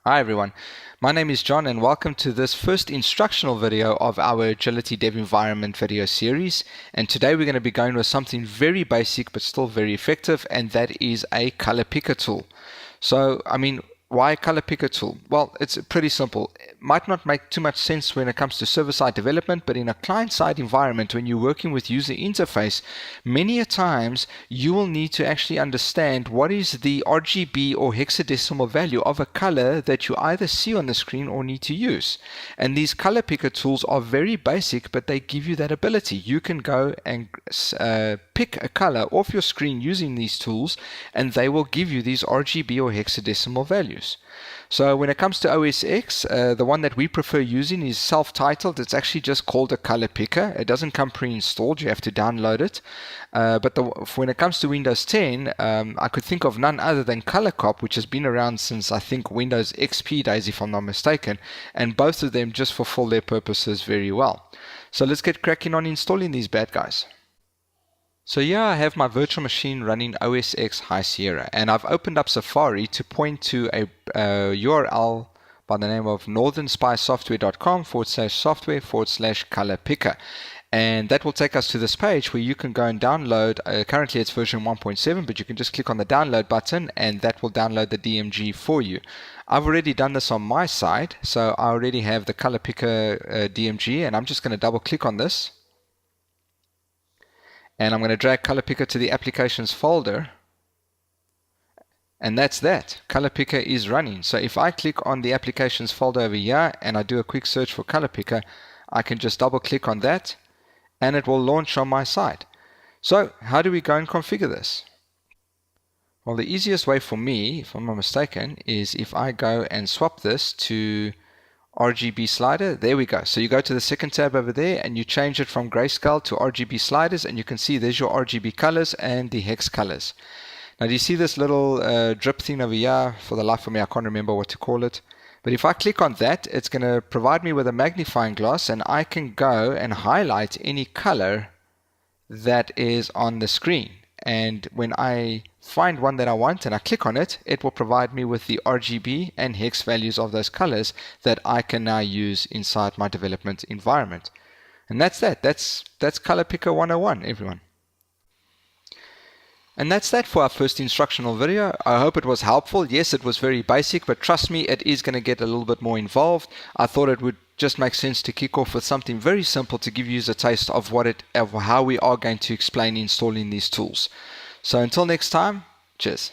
Hi everyone, my name is John and welcome to this first instructional video of our Agility Dev Environment video series. And today we're going to be going with something very basic but still very effective, and that is a color picker tool. So, why a color picker tool? Well, it's pretty simple. It might not make too much sense when it comes to server-side development, but in a client-side environment, when you're working with user interface, many a times you will need to actually understand what is the RGB or hexadecimal value of a color that you either see on the screen or need to use. And these color picker tools are very basic, but they give you that ability. You can go and pick a color off your screen using these tools, and they will give you these RGB or hexadecimal values. So when it comes to OSX, the one that we prefer using is self-titled. It's actually just called a color picker. It doesn't come pre-installed. You have to download it. But when it comes to Windows 10, I could think of none other than ColorCop, which has been around since I think Windows XP days, if I'm not mistaken. And both of them just fulfill their purposes very well. So let's get cracking on installing these bad guys. So here I have my virtual machine running OSX High Sierra, and I've opened up Safari to point to a URL by the name of northernspysoftware.com/software/color picker. And that will take us to this page where you can go and download, currently it's version 1.7, but you can just click on the download button and that will download the DMG for you. I've already done this on my side, so I already have the color picker DMG, and I'm just going to double click on this. And I'm going to drag Color Picker to the Applications folder. And that's that. Color Picker is running. So if I click on the Applications folder over here and I do a quick search for Color Picker, I can just double click on that and it will launch on my side. So how do we go and configure this? Well, the easiest way for me, if I'm not mistaken, is if I go and swap this to RGB slider. There we go. So you go to the second tab over there and you change it from grayscale to RGB sliders, and you can see there's your RGB colors and the hex colors. Now do you see this little drip thing over here? For the life of me I can't remember what to call it, but if I click on that, it's going to provide me with a magnifying glass and I can go and highlight any color that is on the screen. And when I find one that I want and I click on it, it will provide me with the RGB and hex values of those colors that I can now use inside my development environment. And that's that. That's Color Picker 101, everyone. And that's that for our first instructional video. I hope it was helpful. Yes, it was very basic, but trust me, it is going to get a little bit more involved. I thought it would just make sense to kick off with something very simple to give you a taste of how we are going to explain installing these tools. So until next time, cheers.